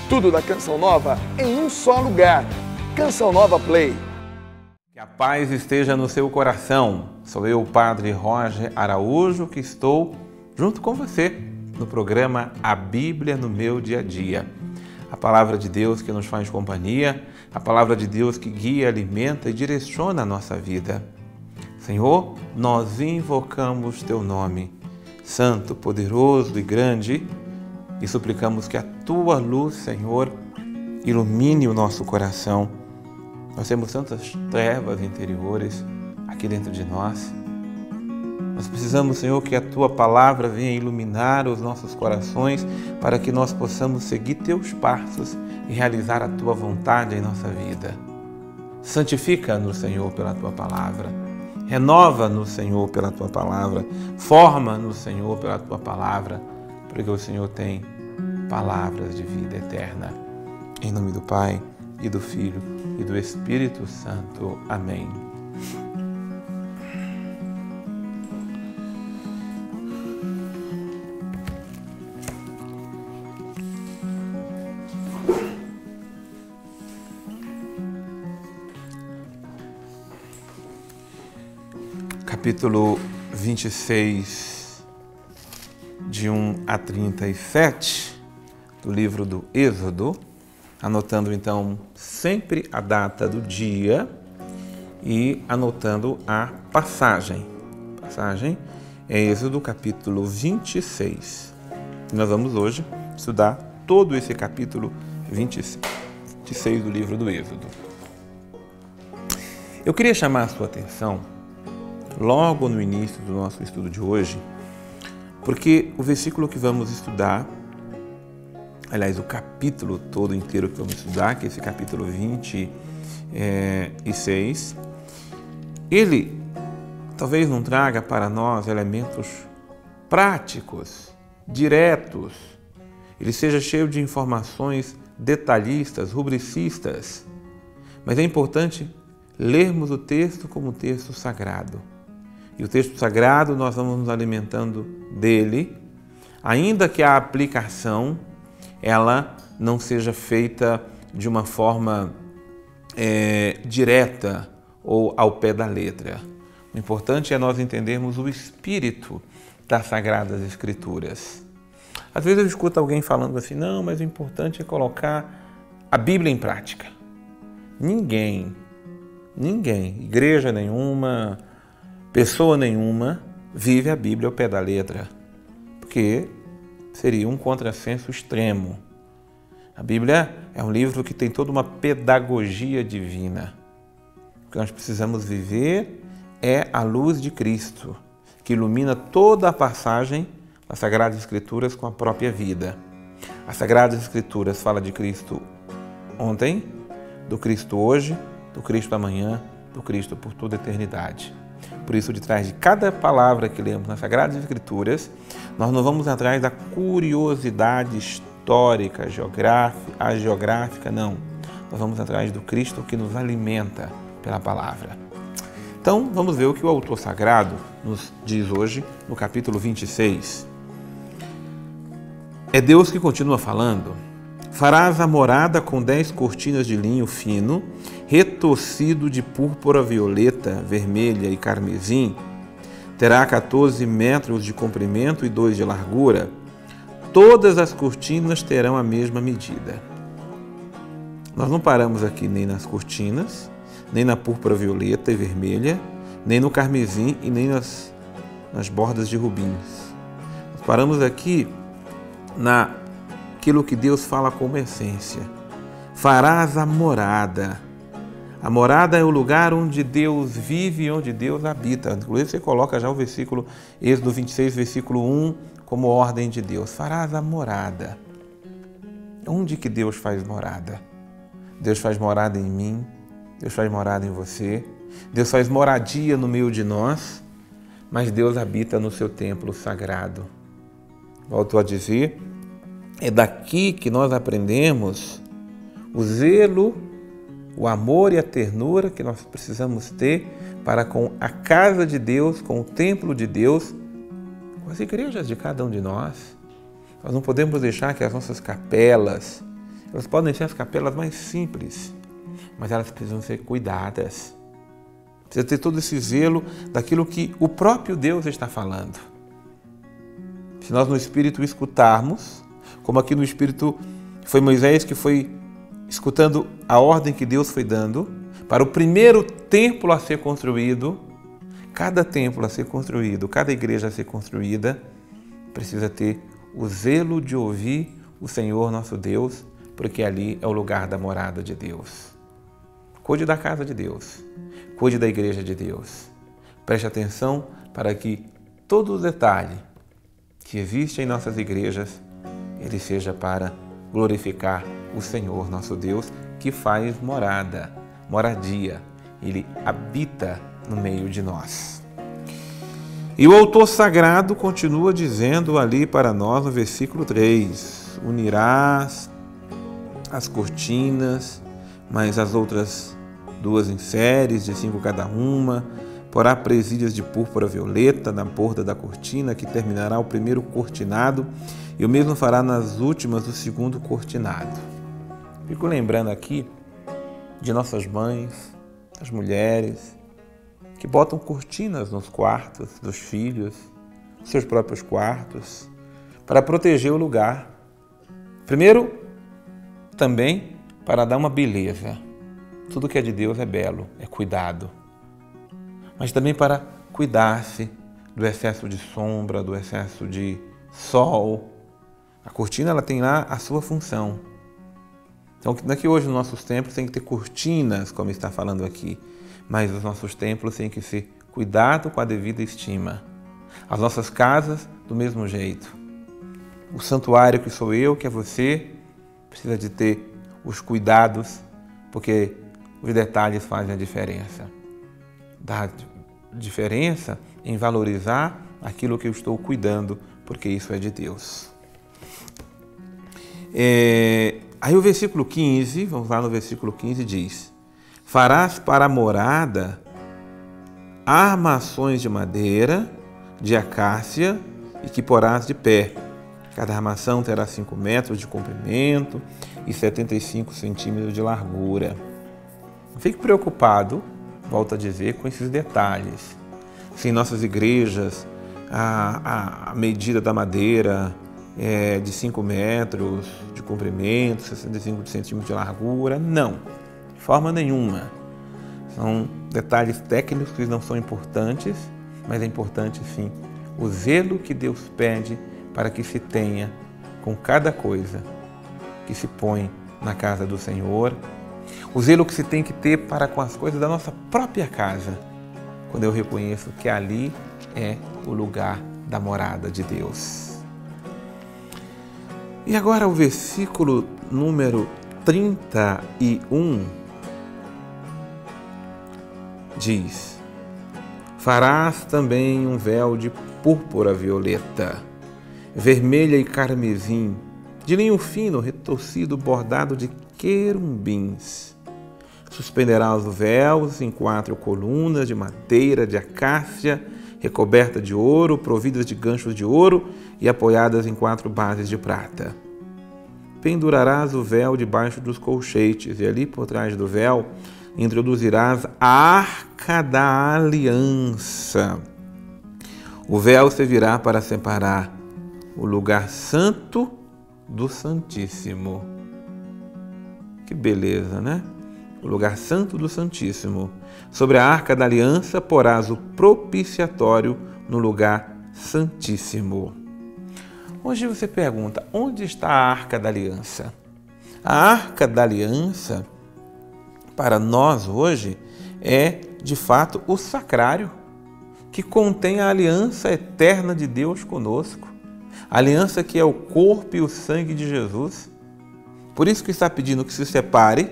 Tudo da Canção Nova em um só lugar. Canção Nova Play. Que a paz esteja no seu coração. Sou eu, o Padre Roger Araújo, que estou junto com você no programa A Bíblia no Meu Dia a Dia. A palavra de Deus que nos faz companhia, a palavra de Deus que guia, alimenta e direciona a nossa vida. Senhor, nós invocamos Teu nome, santo, poderoso e grande, e suplicamos que a Tua luz, Senhor, ilumine o nosso coração. Nós temos tantas trevas interiores aqui dentro de nós. Nós precisamos, Senhor, que a Tua palavra venha iluminar os nossos corações para que nós possamos seguir Teus passos e realizar a Tua vontade em nossa vida. Santifica-nos, Senhor, pela Tua palavra. Renova-nos, Senhor, pela Tua palavra. Forma-nos, Senhor, pela Tua palavra, porque o Senhor tem palavras de vida eterna. Em nome do Pai, e do Filho, e do Espírito Santo. Amém. Capítulo 26, de 1 a 37, do livro do Êxodo, anotando então sempre a data do dia e anotando a passagem. A passagem é Êxodo capítulo 26. Nós vamos hoje estudar todo esse capítulo 26 do livro do Êxodo. Eu queria chamar a sua atenção logo no início do nosso estudo de hoje, porque o versículo que vamos estudar, aliás, o capítulo todo inteiro que vamos estudar, que é esse capítulo 26, ele talvez não traga para nós elementos práticos, diretos, ele seja cheio de informações detalhistas, rubricistas, mas é importante lermos o texto como texto sagrado. E o texto sagrado, nós vamos nos alimentando dele, ainda que a aplicação ela não seja feita de uma forma direta ou ao pé da letra. O importante é nós entendermos o espírito das Sagradas Escrituras. Às vezes eu escuto alguém falando assim, não, mas o importante é colocar a Bíblia em prática. Ninguém, igreja nenhuma, pessoa nenhuma vive a Bíblia ao pé da letra, porque seria um contrassenso extremo. A Bíblia é um livro que tem toda uma pedagogia divina. O que nós precisamos viver é a luz de Cristo, que ilumina toda a passagem das Sagradas Escrituras com a própria vida. As Sagradas Escrituras falam de Cristo ontem, do Cristo hoje, do Cristo amanhã, do Cristo por toda a eternidade. Por isso, de trás de cada palavra que lemos nas Sagradas Escrituras, nós não vamos atrás da curiosidade histórica, geográfica, não. Nós vamos atrás do Cristo que nos alimenta pela palavra. Então, vamos ver o que o autor sagrado nos diz hoje, no capítulo 26. É Deus que continua falando. Farás a morada com 10 cortinas de linho fino, retorcido de púrpura violeta, vermelha e carmesim. Terá 14 metros de comprimento e 2 de largura. Todas as cortinas terão a mesma medida. Nós não paramos aqui nem nas cortinas, nem na púrpura violeta e vermelha, nem no carmesim e nem nas bordas de rubins. Nós paramos aqui naquilo que Deus fala como essência. Farás a morada. A morada é o lugar onde Deus vive e onde Deus habita. Inclusive você coloca já o versículo, Êxodo 26, versículo 1, como ordem de Deus. Farás a morada. Onde que Deus faz morada? Deus faz morada em mim, Deus faz morada em você, Deus faz moradia no meio de nós, mas Deus habita no seu templo sagrado. Volto a dizer, é daqui que nós aprendemos o zelo, o amor e a ternura que nós precisamos ter para com a casa de Deus, com o templo de Deus, com as igrejas de cada um de nós. Nós não podemos deixar que as nossas capelas Elas podem ser as capelas mais simples, mas elas precisam ser cuidadas. Precisa ter todo esse zelo daquilo que o próprio Deus está falando. Se nós no Espírito escutarmos, como aqui no Espírito foi Moisés que foi escutando a ordem que Deus foi dando para o primeiro templo a ser construído, cada templo a ser construído, cada igreja a ser construída, precisa ter o zelo de ouvir o Senhor nosso Deus, porque ali é o lugar da morada de Deus. Cuide da casa de Deus, cuide da igreja de Deus. Preste atenção para que todo o detalhe que existe em nossas igrejas, ele seja para glorificar o Senhor nosso Deus, que faz morada, moradia. Ele habita no meio de nós. E o autor sagrado continua dizendo ali para nós no versículo 3, unirás as cortinas, mas as outras duas em séries, de 5 cada uma, porá presídios de púrpura violeta na borda da cortina, que terminará o primeiro cortinado, e o mesmo fará nas últimas do segundo cortinado. Fico lembrando aqui de nossas mães, as mulheres, que botam cortinas nos quartos dos filhos, seus próprios quartos, para proteger o lugar. Primeiro, também para dar uma beleza. Tudo que é de Deus é belo, é cuidado. Mas também para cuidar-se do excesso de sombra, do excesso de sol. A cortina, ela tem lá a sua função. Então, não é que hoje nos nossos templos tem que ter cortinas, como está falando aqui, mas os nossos templos têm que ser cuidado com a devida estima. As nossas casas, do mesmo jeito. O santuário que sou eu, que é você, precisa de ter os cuidados, porque os detalhes fazem a diferença. Dá diferença em valorizar aquilo que eu estou cuidando, porque isso é de Deus. Aí o versículo 15, vamos lá no versículo 15, diz: farás para a morada armações de madeira, de acácia, e que porás de pé. Cada armação terá 5 metros de comprimento e 75 centímetros de largura. Não fique preocupado, volto a dizer, com esses detalhes. Se em nossas igrejas a medida da madeira é de 5 metros de comprimento, 65 centímetros de largura, não, de forma nenhuma. São detalhes técnicos que não são importantes, mas é importante sim o zelo que Deus pede para que se tenha com cada coisa que se põe na casa do Senhor, o zelo que se tem que ter para com as coisas da nossa própria casa, quando eu reconheço que ali é o lugar da morada de Deus. E agora o versículo número 31 diz: farás também um véu de púrpura violeta, vermelha e carmesim, de linho fino, retorcido, bordado de querumbins. Suspenderás os véus em 4 colunas de madeira de acácia, recoberta de ouro, providas de ganchos de ouro e apoiadas em 4 bases de prata. Pendurarás o véu debaixo dos colchetes, e ali por trás do véu introduzirás a Arca da Aliança. O véu servirá para separar o lugar santo do Santíssimo. Que beleza, né? O lugar santo do Santíssimo. Sobre a Arca da Aliança porás o propiciatório no lugar santíssimo. Hoje você pergunta, onde está a Arca da Aliança? A Arca da Aliança, para nós hoje, é de fato o sacrário, que contém a aliança eterna de Deus conosco. A aliança que é o corpo e o sangue de Jesus. Por isso que está pedindo que se separe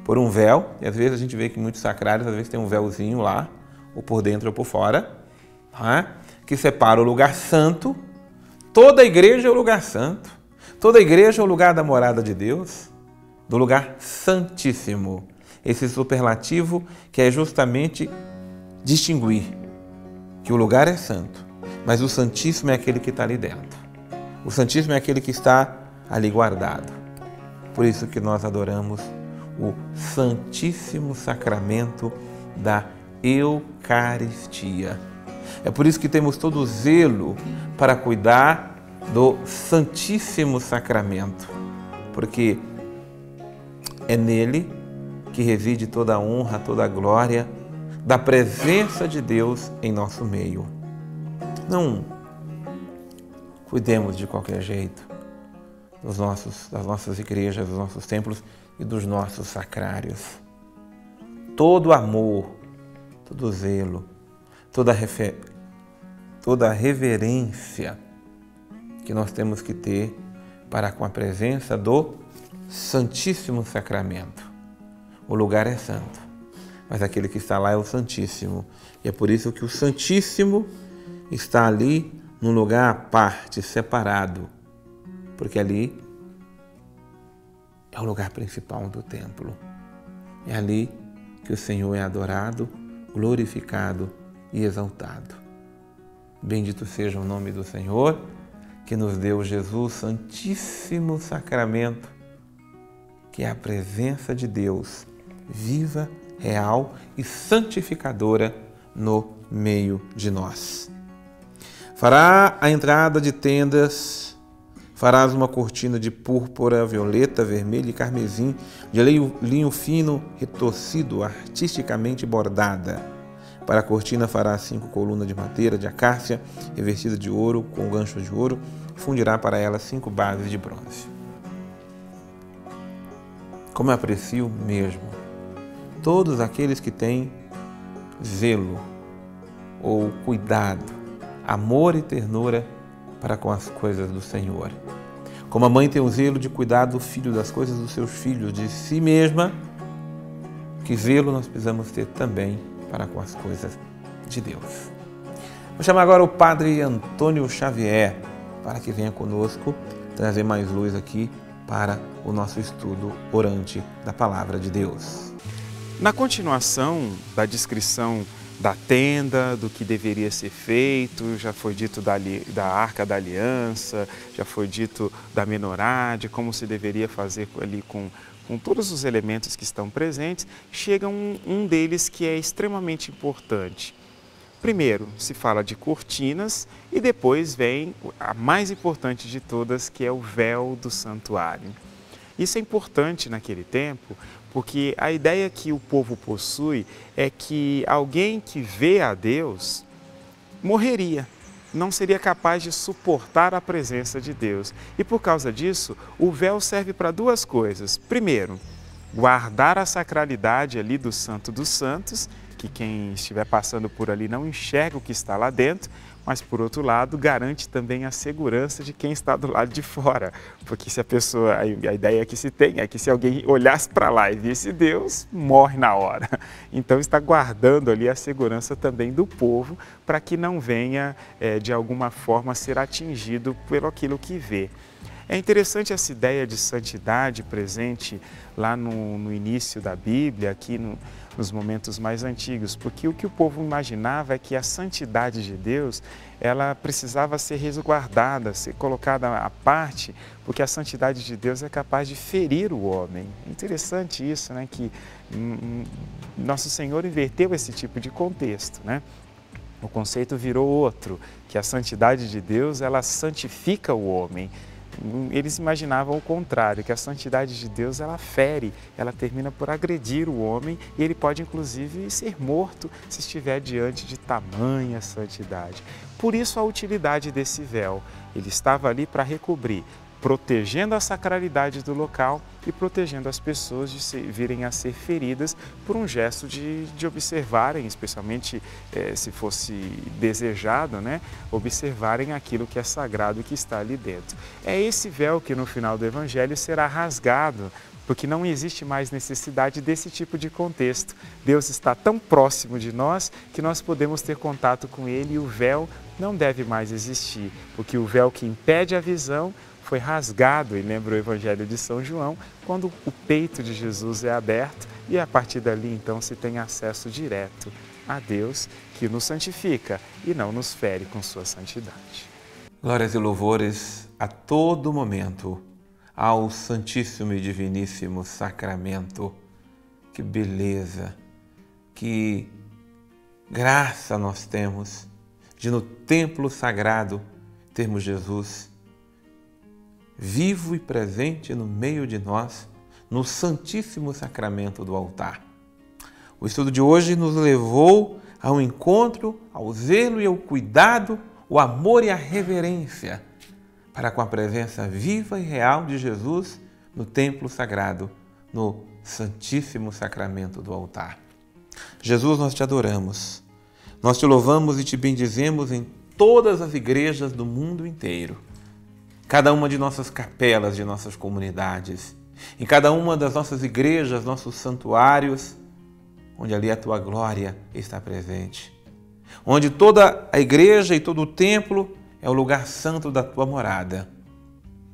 por um véu, e às vezes a gente vê que muitos sacrários, às vezes tem um véuzinho lá, ou por dentro ou por fora, que separa o lugar santo. Toda a igreja é o lugar santo. Toda a igreja é o lugar da morada de Deus, do lugar santíssimo. Esse superlativo que é justamente distinguir que o lugar é santo, mas o Santíssimo é aquele que está ali dentro. O Santíssimo é aquele que está ali guardado. Por isso que nós adoramos o Santíssimo Sacramento da Eucaristia. É por isso que temos todo o zelo para cuidar do Santíssimo Sacramento, porque é nele que reside toda a honra, toda a glória da presença de Deus em nosso meio. Não cuidemos de qualquer jeito das nossas igrejas, dos nossos templos e dos nossos sacrários. Todo amor, todo zelo, toda reverência que nós temos que ter para com a presença do Santíssimo Sacramento. O lugar é santo, mas aquele que está lá é o Santíssimo. E é por isso que o Santíssimo está ali num lugar à parte, separado, porque ali é o lugar principal do templo. É ali que o Senhor é adorado, glorificado e exaltado. Bendito seja o nome do Senhor, que nos deu Jesus, Santíssimo Sacramento, que é a presença de Deus, viva, real e santificadora no meio de nós. Fará a entrada de tendas, farás uma cortina de púrpura, violeta, vermelho e carmesim, de linho fino, retorcido, artisticamente bordada. Para a cortina farás 5 colunas de madeira de acácia, revestida de ouro, com ganchos de ouro, e fundirá para ela 5 bases de bronze. Como eu aprecio mesmo todos aqueles que têm zelo ou cuidado, amor e ternura para com as coisas do Senhor. Como a mãe tem o zelo de cuidar do filho, das coisas dos seus filhos, de si mesma, que zelo nós precisamos ter também para com as coisas de Deus. Vou chamar agora o Padre Antônio Xavier para que venha conosco trazer mais luz aqui para o nosso estudo orante da Palavra de Deus. Na continuação da descrição da tenda, do que deveria ser feito, já foi dito da Arca da Aliança, já foi dito da menorá, de como se deveria fazer ali com todos os elementos que estão presentes, chega um deles que é extremamente importante. Primeiro se fala de cortinas e depois vem a mais importante de todas, que é o véu do santuário. Isso é importante naquele tempo, porque a ideia que o povo possui é que alguém que vê a Deus morreria, não seria capaz de suportar a presença de Deus. E por causa disso, o véu serve para 2 coisas. Primeiro, guardar a sacralidade ali do Santo dos Santos, que quem estiver passando por ali não enxerga o que está lá dentro, mas por outro lado garante também a segurança de quem está do lado de fora, porque se a ideia que se tem é que se alguém olhasse para lá e visse Deus, morre na hora. Então está guardando ali a segurança também do povo para que não venha de alguma forma ser atingido pelo aquilo que vê. É interessante essa ideia de santidade presente lá no início da Bíblia, aqui nos momentos mais antigos, porque o que o povo imaginava é que a santidade de Deus, ela precisava ser resguardada, ser colocada à parte, porque a santidade de Deus é capaz de ferir o homem. É interessante isso, né? Que Nosso Senhor inverteu esse tipo de contexto, né? O conceito virou outro, que a santidade de Deus, ela santifica o homem. Eles imaginavam o contrário, que a santidade de Deus, ela fere, ela termina por agredir o homem e ele pode inclusive ser morto se estiver diante de tamanha santidade. Por isso a utilidade desse véu, ele estava ali para recobrir, protegendo a sacralidade do local e protegendo as pessoas de virem a ser feridas por um gesto de observarem, especialmente se fosse desejado, né, observarem aquilo que é sagrado e que está ali dentro. É esse véu que no final do Evangelho será rasgado, porque não existe mais necessidade desse tipo de contexto. Deus está tão próximo de nós que nós podemos ter contato com Ele e o véu não deve mais existir, porque o véu que impede a visão foi rasgado, e lembra o Evangelho de São João, quando o peito de Jesus é aberto e a partir dali então se tem acesso direto a Deus, que nos santifica e não nos fere com sua santidade. Glórias e louvores a todo momento ao Santíssimo e Diviníssimo Sacramento. Que beleza, que graça nós temos de no templo sagrado termos Jesus vivo e presente no meio de nós, no Santíssimo Sacramento do altar. O estudo de hoje nos levou ao encontro, ao zelo e ao cuidado, o amor e a reverência para com a presença viva e real de Jesus no templo sagrado, no Santíssimo Sacramento do altar. Jesus, nós te adoramos, nós te louvamos e te bendizemos em todas as igrejas do mundo inteiro, cada uma de nossas capelas, de nossas comunidades, em cada uma das nossas igrejas, nossos santuários, onde ali a tua glória está presente, onde toda a igreja e todo o templo é o lugar santo da tua morada.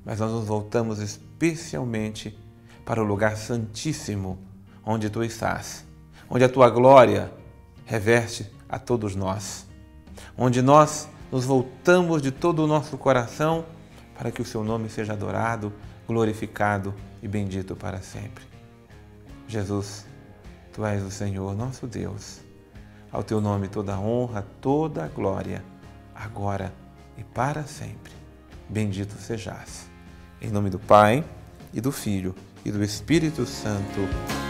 Mas nós nos voltamos especialmente para o lugar santíssimo, onde tu estás, onde a tua glória reveste a todos nós, onde nós nos voltamos de todo o nosso coração para que o seu nome seja adorado, glorificado e bendito para sempre. Jesus, tu és o Senhor, nosso Deus. Ao teu nome toda a honra, toda a glória, agora e para sempre. Bendito sejas. Em nome do Pai, e do Filho, e do Espírito Santo.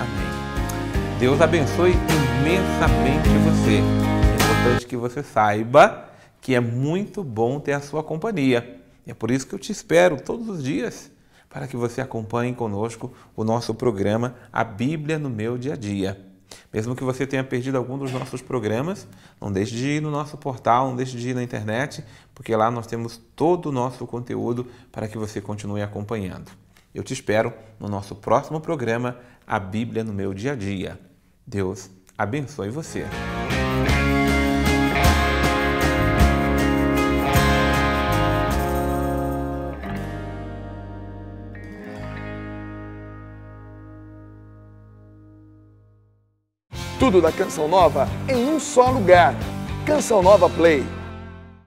Amém. Deus abençoe imensamente você. É importante que você saiba que é muito bom ter a sua companhia. É por isso que eu te espero todos os dias, para que você acompanhe conosco o nosso programa A Bíblia no Meu Dia a Dia. Mesmo que você tenha perdido algum dos nossos programas, não deixe de ir no nosso portal, não deixe de ir na internet, porque lá nós temos todo o nosso conteúdo para que você continue acompanhando. Eu te espero no nosso próximo programa, A Bíblia no Meu Dia a Dia. Deus abençoe você. Tudo da Canção Nova em um só lugar. Canção Nova Play.